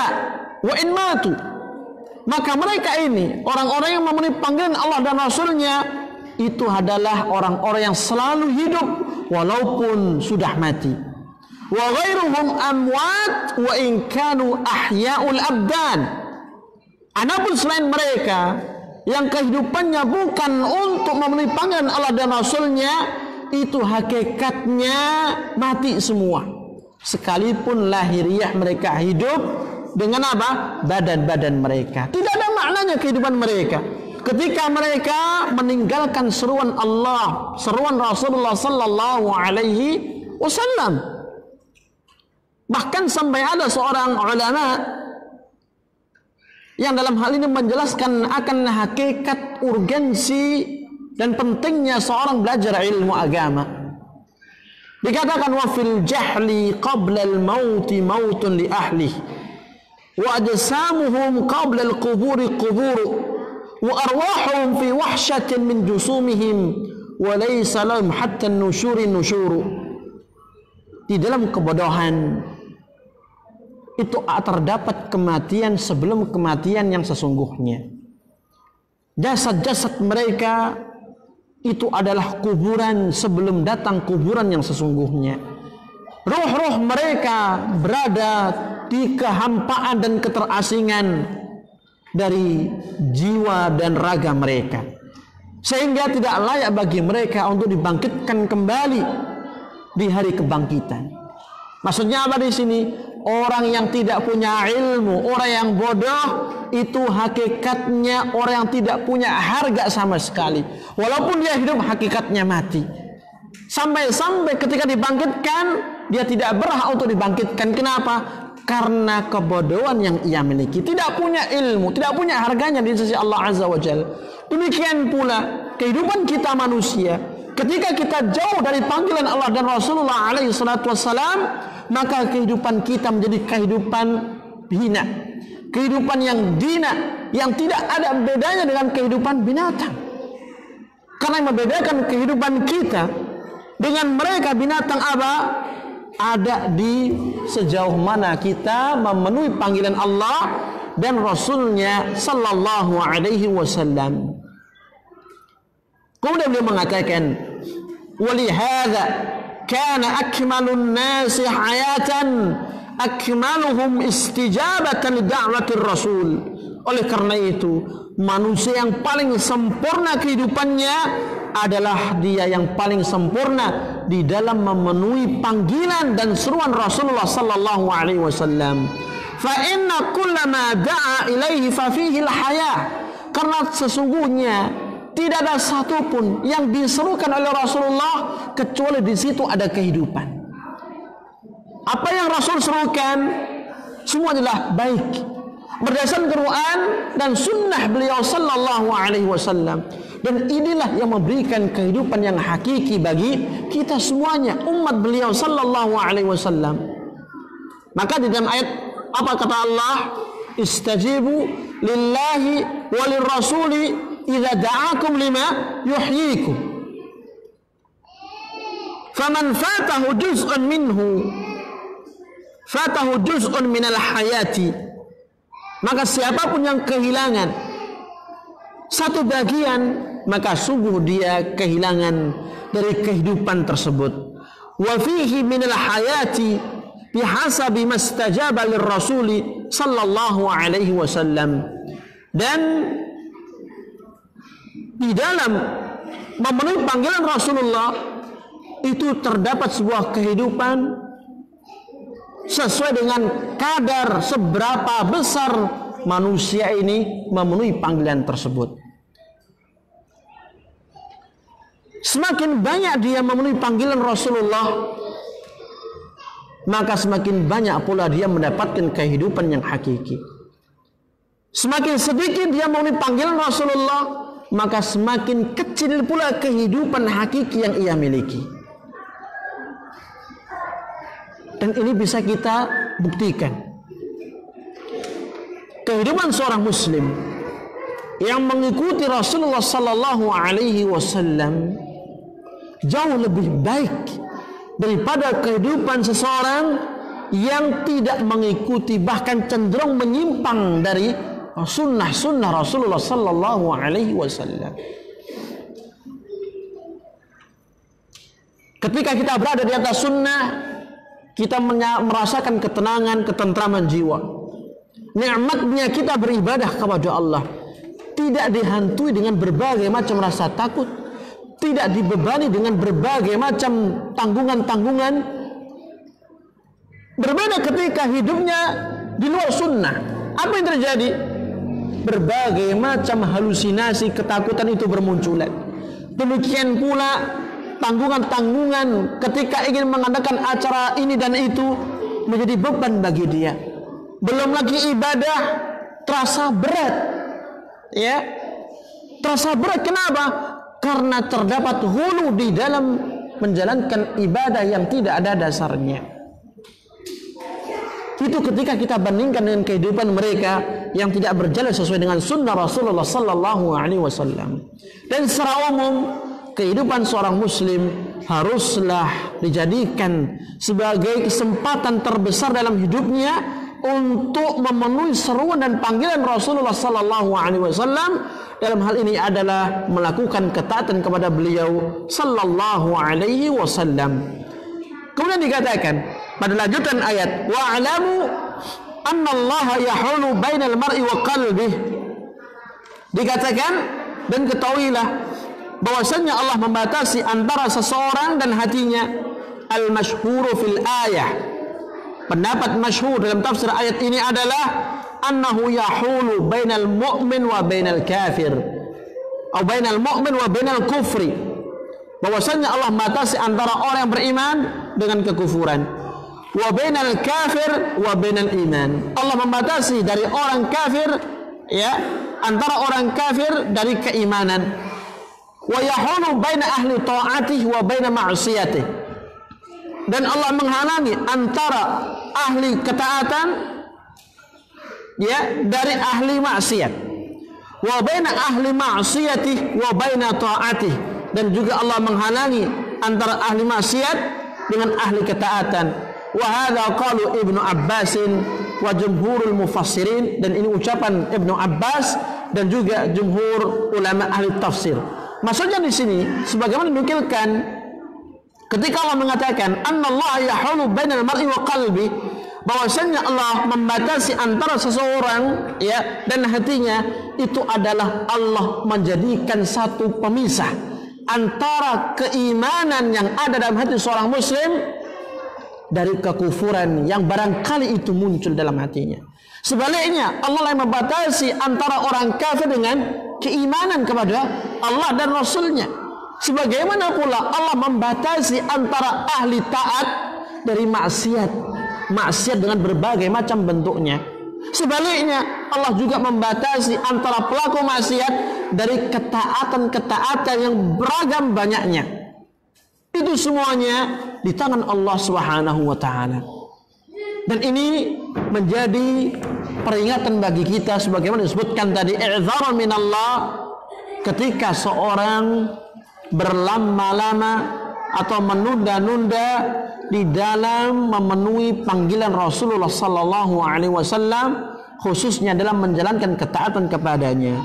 wa in matu. Maka mereka ini, orang-orang yang memenuhi panggilan Allah dan Rasulnya, itu adalah orang-orang yang selalu hidup walaupun sudah mati. Wa ghairuhum amwat wa in kanu ahya'ul abdan. Adapun selain mereka yang kehidupannya bukan untuk memenuhi panggilan Allah dan Rasulnya, itu hakikatnya mati semua. Sekalipun lahiriah mereka hidup dengan apa? Badan-badan mereka. Tidak ada maknanya kehidupan mereka ketika mereka meninggalkan seruan Allah, seruan Rasulullah sallallahu alaihi wasallam. Bahkan sampai ada seorang ulama yang dalam hal ini menjelaskan akan hakikat urgensi dan pentingnya seorang belajar ilmu agama. Dikatakan wa fil jahli qabla al mauti mautun li ahli wa ajsamuhum qabla al quburi quburu wa arwahuhum fi wahsyatin min jusumihim wa laysa lahum hatta an-nusyuri nusyuru. Di dalam kebodohan itu terdapat kematian sebelum kematian yang sesungguhnya. Jasad-jasad mereka itu adalah kuburan sebelum datang kuburan yang sesungguhnya. Ruh-ruh mereka berada di kehampaan dan keterasingan dari jiwa dan raga mereka, sehingga tidak layak bagi mereka untuk dibangkitkan kembali di hari kebangkitan. Maksudnya apa di sini? Orang yang tidak punya ilmu, orang yang bodoh, itu hakikatnya orang yang tidak punya harga sama sekali. Walaupun dia hidup, hakikatnya mati. Sampai-sampai ketika dibangkitkan, dia tidak berhak untuk dibangkitkan. Kenapa? Karena kebodohan yang ia miliki. Tidak punya ilmu, tidak punya harganya di sisi Allah Azza wa Jalla. Demikian pula kehidupan kita manusia. Ketika kita jauh dari panggilan Allah dan Rasulullah alaihi salatu wassalam, maka kehidupan kita menjadi kehidupan hina, kehidupan yang dina, yang tidak ada bedanya dengan kehidupan binatang. Karena yang membedakan kehidupan kita dengan mereka binatang apa? Ada di sejauh mana kita memenuhi panggilan Allah dan Rasulnya sallallahu alaihi wasallam. Kemudian beliau mengatakan, walihada kana akmalun nasi hayatan akmaluhum istijabatan lida'watir rasul. Oleh karena itu, manusia yang paling sempurna kehidupannya adalah dia yang paling sempurna di dalam memenuhi panggilan dan seruan Rasulullah sallallahu alaihi wasallam. Fa inna kullama da'a ilaihi fa fihi al-hayah. Karena sesungguhnya tidak ada satupun yang diserukan oleh Rasulullah kecuali di situ ada kehidupan. Apa yang Rasul serukan semua adalah baik berdasarkan Quran dan sunnah beliau sallallahu alaihi wasallam. Dan inilah yang memberikan kehidupan yang hakiki bagi kita semuanya, umat beliau sallallahu alaihi wasallam. Maka di dalam ayat apa kata Allah? Istajibu lillahi walir rasuli idza da'akum lima yuhyikum. Faman fatahu juz'un minal hayati. Maka siapapun yang kehilangan satu bagian, maka sungguh dia kehilangan dari kehidupan tersebut. Wa fihi minal hayati bihasabi mastajaba lirrasuli sallallahu alaihi wasallam. Dan di dalam memenuhi panggilan Rasulullah itu terdapat sebuah kehidupan sesuai dengan kadar seberapa besar manusia ini memenuhi panggilan tersebut. Semakin banyak dia memenuhi panggilan Rasulullah, maka semakin banyak pula dia mendapatkan kehidupan yang hakiki. Semakin sedikit dia memenuhi panggilan Rasulullah, maka semakin kecil pula kehidupan hakiki yang ia miliki. Dan ini bisa kita buktikan. Kehidupan seorang muslim yang mengikuti Rasulullah sallallahu alaihi wasallam jauh lebih baik daripada kehidupan seseorang yang tidak mengikuti, bahkan cenderung menyimpang dari sunnah-sunnah Rasulullah sallallahu alaihi wasallam. Ketika kita berada di atas sunnah, kita merasakan ketenangan, ketentraman jiwa. Nikmatnya kita beribadah kepada Allah, tidak dihantui dengan berbagai macam rasa takut, tidak dibebani dengan berbagai macam tanggungan-tanggungan. Berbeda ketika hidupnya di luar sunnah. Apa yang terjadi? Berbagai macam halusinasi, ketakutan itu bermunculan. Demikian pula tanggungan-tanggungan ketika ingin mengadakan acara ini dan itu menjadi beban bagi dia. Belum lagi ibadah terasa berat. Ya. Terasa berat kenapa? Karena terdapat hulu di dalam menjalankan ibadah yang tidak ada dasarnya. Itu ketika kita bandingkan dengan kehidupan mereka yang tidak berjalan sesuai dengan sunnah Rasulullah sallallahu alaihi wasallam. Dan secara umum kehidupan seorang muslim haruslah dijadikan sebagai kesempatan terbesar dalam hidupnya untuk memenuhi seruan dan panggilan Rasulullah sallallahu alaihi wasallam dalam hal ini adalah melakukan ketaatan kepada beliau sallallahu alaihi wasallam. Kemudian dikatakan pada lanjutan ayat, wa'lamu annallaha yahulu bainal mar'i wa qalbihi. Dikatakan dan ketahuilah bahwasanya Allah membatasi antara seseorang dan hatinya. Al-masyhuru fil ayah. Pendapat masyhur dalam tafsir ayat ini adalah annahu yahulu bainal mu'min wa bainal kafir. Atau bainal mu'min wa bainal kufri. Bahwasanya Allah membatasi antara orang yang beriman dengan kekufuran. Wa bainal kafir wa bainal iman. Allah membatasi dari orang kafir, ya, antara orang kafir dari keimanan. Wa yahulu baina ahli ta'atihi wa baina ma'siyatihi. Dan Allah menghalangi antara ahli ketaatan, ya, dari ahli maksiat. Wa baina ahli ma'siyatihi wa baina ta'atihi. Dan juga Allah menghalangi antara ahli maksiat dengan ahli ketaatan. Wa hadza qalu Ibnu Abbasin wa jumhurul mufassirin. Dan ini ucapan Ibnu Abbas dan juga jumhur ulama ahli tafsir. Maksudnya di sini sebagaimana dinukilkan ketika Allah mengatakan annallaha yahulu bainal mar'i wa qalbi, bahwasanya Allah membatasi antara seseorang, ya, dan hatinya, itu adalah Allah menjadikan satu pemisah antara keimanan yang ada dalam hati seorang muslim dari kekufuran yang barangkali itu muncul dalam hatinya. Sebaliknya Allah yang membatasi antara orang kafir dengan keimanan kepada Allah dan Rasulnya. Sebagaimana pula Allah membatasi antara ahli taat dari maksiat. Maksiat dengan berbagai macam bentuknya. Sebaliknya Allah juga membatasi antara pelaku maksiat dari ketaatan-ketaatan yang beragam banyaknya. Itu semuanya di tangan Allah Subhanahu wa taala. Dan ini menjadi peringatan bagi kita sebagaimana disebutkan tadi, i'dzaran minallah, ketika seorang berlama-lama atau menunda-nunda di dalam memenuhi panggilan Rasulullah sallallahu alaihi wasallam, khususnya dalam menjalankan ketaatan kepadanya.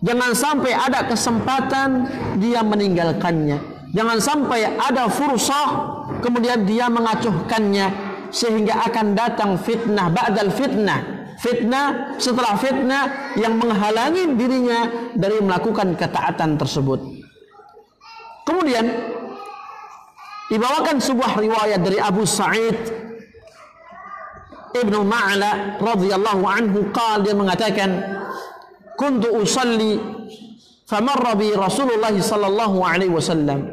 Jangan sampai ada kesempatan dia meninggalkannya. Jangan sampai ada fursah kemudian dia mengacuhkannya, sehingga akan datang fitnah ba'dal fitnah. Fitnah setelah fitnah yang menghalangi dirinya dari melakukan ketaatan tersebut. Kemudian dibawakan sebuah riwayat dari Abu Sa'id Ibnu Ma'la radhiyallahu anhu, dia mengatakan, kuntu usalli famarra bi Rasulullah sallallahu alaihi wasallam.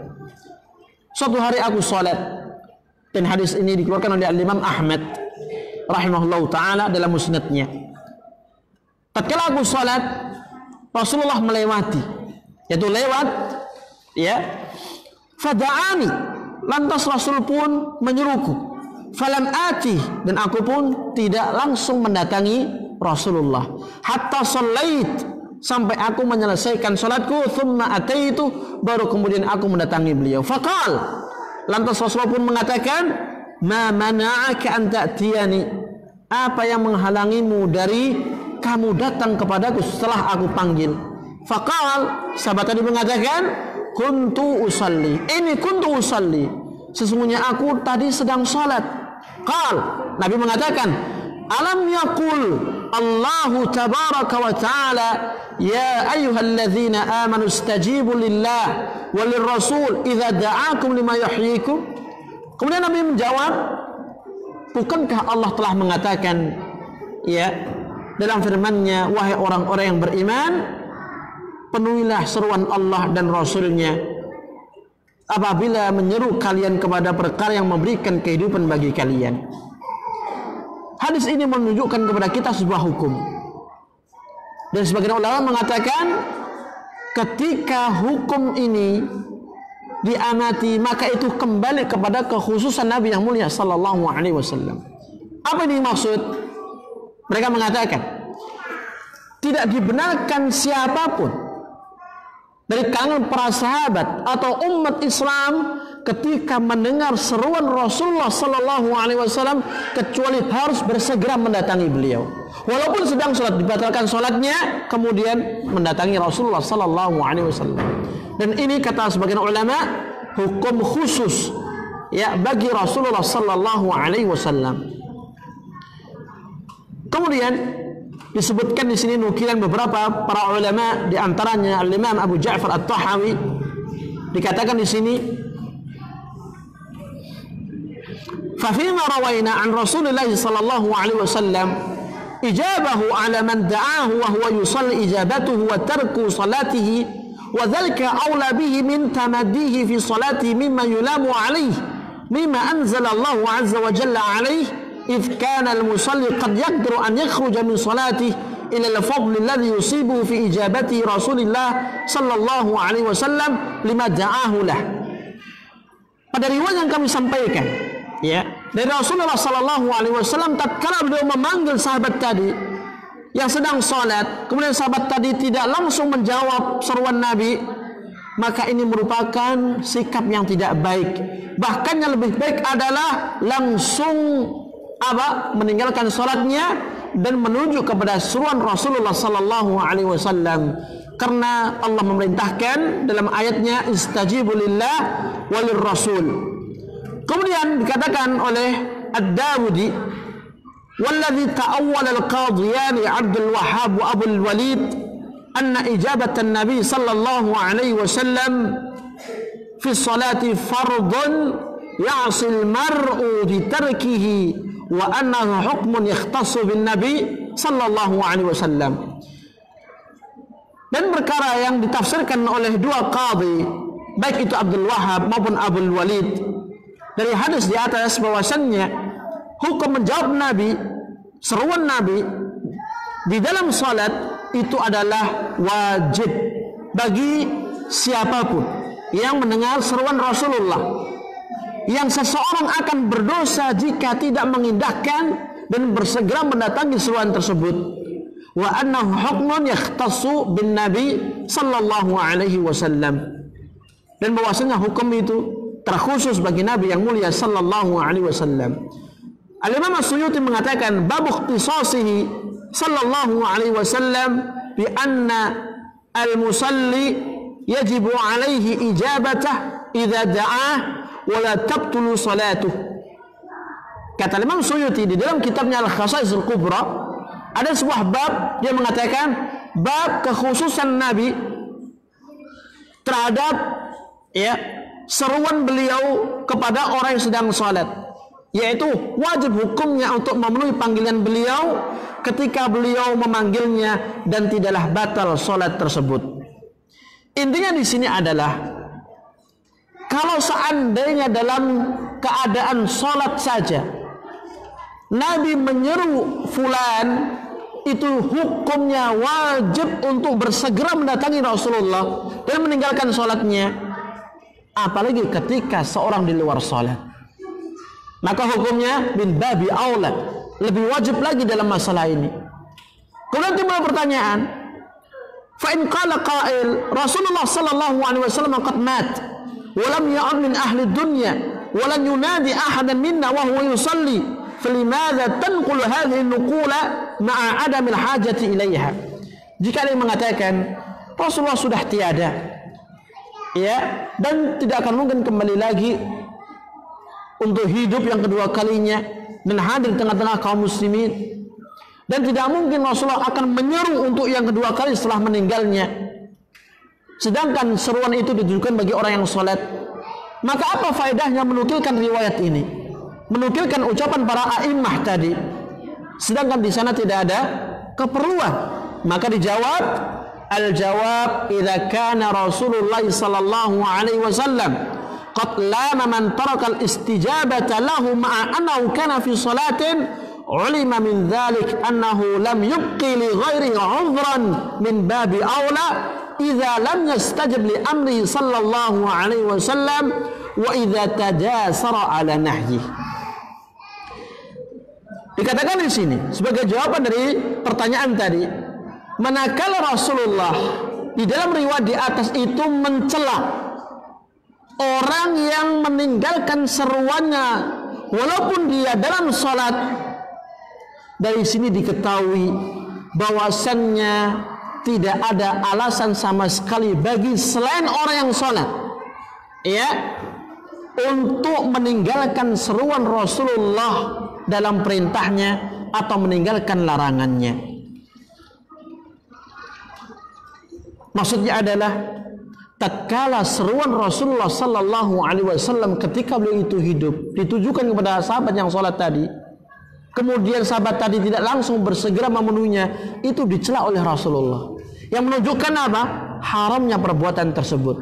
Suatu hari aku salat, dan hadis ini dikeluarkan oleh Imam Ahmad rahimahullahu taala dalam musnadnya. Tatkala aku salat, Rasulullah melewati, yaitu lewat, ya, fada'ani, lantas Rasul pun menyeruku. Falam ati, dan aku pun tidak langsung mendatangi Rasulullah. Hatta sallait, sampai aku menyelesaikan salatku. Thumma ataitu, baru kemudian aku mendatangi beliau. Faqal, lantas Rasulullah pun mengatakan, ma mana'aka an ta'tiyani, apa yang menghalangimu dari kamu datang kepadaku setelah aku panggil? Faqal, sahabat tadi mengatakan, kuntu usalli. Ini kuntu usalli, sesungguhnya aku tadi sedang salat. Qal, Nabi mengatakan, alam yaqul Allahu tabaraka wa ta'ala ya ayyuhalladzina amanu istajibu lillah walir rasul idza da'akum lima yuhyikum. Kemudian Nabi menjawab, bukankah Allah telah mengatakan, ya, dalam firman-Nya, wahai orang-orang yang beriman, penuhilah seruan Allah dan Rasulnya apabila menyeru kalian kepada perkara yang memberikan kehidupan bagi kalian. Hadis ini menunjukkan kepada kita sebuah hukum. Dan sebagian ulama mengatakan, ketika hukum ini diamati, maka itu kembali kepada kekhususan Nabi yang mulia sallallahu alaihi wasallam. Apa ini maksud? Mereka mengatakan, tidak dibenarkan siapapun dari kalangan para sahabat atau umat Islam ketika mendengar seruan Rasulullah sallallahu alaihi wasallam kecuali harus bersegera mendatangi beliau. Walaupun sedang sholat, dibatalkan sholatnya, kemudian mendatangi Rasulullah sallallahu alaihi wasallam. Dan ini kata sebagian ulama hukum khusus ya bagi Rasulullah sallallahu alaihi wasallam. Kemudian disebutkan di sini nukilan beberapa para ulama, di antaranya Al-Imam Abu Ja'far At-Tahawi, dikatakan di sini ففيما روينا عن رسول الله صلى الله عليه وسلم إجابه على من دعاه وهو يصلي إجابته وترك صلاته وذلك أولى به من تمديه في صلاته مما يلام عليه مما أنزل الله عز وجل عليه إذ كان المصلي قد يقدر أن يخرج من صلاته إلى الفضل الذي يصيبه في إجابته رسول الله صلى الله عليه وسلم لما دعاه له. Pada riwayat yang kami sampaikan ya dari Rasulullah sallallahu alaihi wasallam, tatkala beliau memanggil sahabat tadi yang sedang salat, kemudian sahabat tadi tidak langsung menjawab seruan Nabi, maka ini merupakan sikap yang tidak baik. Bahkan yang lebih baik adalah langsung meninggalkan salatnya dan menuju kepada seruan Rasulullah sallallahu alaihi wasallam, karena Allah memerintahkan dalam ayatnya istajibu lillah walir rasul. Kemudian dikatakan oleh Ad-Dawudi, walladzi ta'awwala al-qadiyani Abdul Wahhab wa Abu al-Walid anna ijabata an-nabi sallallahu alaihi wasallam fi salati fardun ya'si al-mar'u bi tarkihi wa annahu hukmun yakhtassu bin nabi sallallahu alaihi wasallam. Dan perkara yang ditafsirkan oleh dua qadhi, baik itu Abdul Wahhab maupun Abul Walid, dari hadis di atas bahwasannya hukum menjawab Nabi, seruan Nabi di dalam salat itu adalah wajib bagi siapapun yang mendengar seruan Rasulullah, yang seseorang akan berdosa jika tidak mengindahkan dan bersegera mendatangi seruan tersebut. Wa annahu hukmun yakhtassu bin nabi sallallahu alaihi wasallam, dan bahwasanya hukum itu terkhusus bagi Nabi yang mulia sallallahu alaihi wasallam. Al-Imam As-Suyuti mengatakan bab ikhtisasihi sallallahu alaihi wasallam bi anna al-musalli yajibu alaihi ijabatah idza da'ah wa la tabtulu salatuh. Kata Imam Suyuti di dalam kitabnya Al-Khasa'is Al-Kubra, ada sebuah bab dia mengatakan bab kekhususan Nabi terhadap seruan beliau kepada orang yang sedang salat, yaitu wajib hukumnya untuk memenuhi panggilan beliau ketika beliau memanggilnya dan tidaklah batal salat tersebut. Intinya di sini adalah kalau seandainya dalam keadaan salat saja Nabi menyeru fulan, itu hukumnya wajib untuk bersegera mendatangi Rasulullah dan meninggalkan salatnya. Apalagi ketika seorang di luar salat, maka hukumnya bin babi aula, lebih wajib lagi dalam masalah ini. Kemudian timbul pertanyaan, fa in qala qail Rasulullah sallallahu alaihi wasallam qad mat wa lam ya'ud min ahli dunya wa lan yunadi ahadan minna wa huwa yusalli, فلماذا تنقل هذه النقولة مع عدم الحاجة إليها. Jika ada yang mengatakan Rasulullah sudah tiada, ya, dan tidak akan mungkin kembali lagi untuk hidup yang kedua kalinya dan hadir di tengah-tengah kaum muslimin, dan tidak mungkin Rasulullah akan menyeru untuk yang kedua kali setelah meninggalnya, sedangkan seruan itu ditujukan bagi orang yang salat, maka apa faedahnya menukilkan riwayat ini, menukilkan ucapan para a'immah tadi, sedangkan di sana tidak ada keperluan? Maka dijawab, al-jawab idza kana Rasulullah sallallahu alaihi wasallam qad lama man taraka al-istijabata lahu ma'a annahu kana fi salatin ulima min dhalik annahu lam yubqi li ghairihi 'udhran min babi aula idza lam yastajib li amri sallallahu alaihi wasallam wa idza tajasara ala nahyi. Dikatakan di sini sebagai jawaban dari pertanyaan tadi, manakala Rasulullah di dalam riwayat di atas itu mencela orang yang meninggalkan seruannya walaupun dia dalam salat. Dari sini diketahui bahwasannya tidak ada alasan sama sekali bagi selain orang yang salat, ya, untuk meninggalkan seruan Rasulullah dalam perintahnya atau meninggalkan larangannya. Maksudnya adalah tatkala seruan Rasulullah sallallahu alaihi wasallam ketika beliau itu hidup ditujukan kepada sahabat yang salat tadi, kemudian sahabat tadi tidak langsung bersegera memenuhinya, itu dicela oleh Rasulullah, yang menunjukkan apa? Haramnya perbuatan tersebut.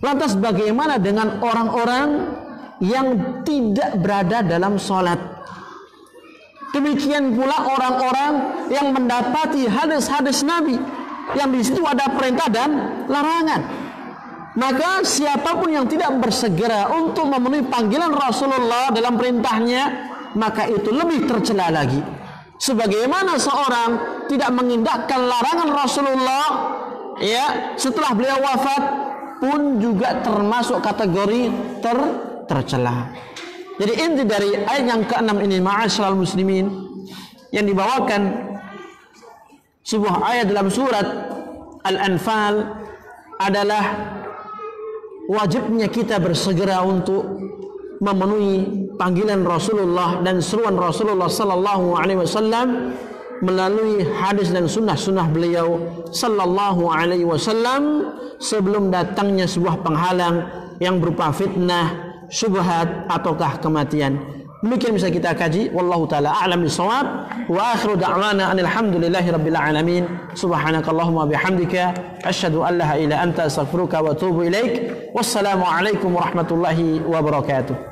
Lantas bagaimana dengan orang-orang yang tidak berada dalam salat? Demikian pula orang-orang yang mendapati hadis-hadis Nabi yang di situ ada perintah dan larangan. Maka siapapun yang tidak bersegera untuk memenuhi panggilan Rasulullah dalam perintahnya, maka itu lebih tercela lagi. Sebagaimana seorang tidak mengindahkan larangan Rasulullah, ya, setelah beliau wafat pun juga termasuk kategori tercela. Jadi inti dari ayat yang ke-6 ini, ma'asyiral muslimin, yang dibawakan sebuah ayat dalam surat Al-Anfal adalah wajibnya kita bersegera untuk memenuhi panggilan Rasulullah dan seruan Rasulullah sallallahu alaihi wasallam melalui hadis dan sunnah-sunnah beliau sallallahu alaihi wasallam sebelum datangnya sebuah penghalang yang berupa fitnah, syubhat ataukah kematian. Demikian bisa kita kaji. Wallahu taala a'lam bissawab. Wa akhiru da'wana alhamdulillahi rabbil alamin. Subhanakallahumma bihamdika asyhadu an la ilaha illa anta astaghfiruka wa atubu ilaik. Wassalamu alaikum warahmatullahi wabarakatuh.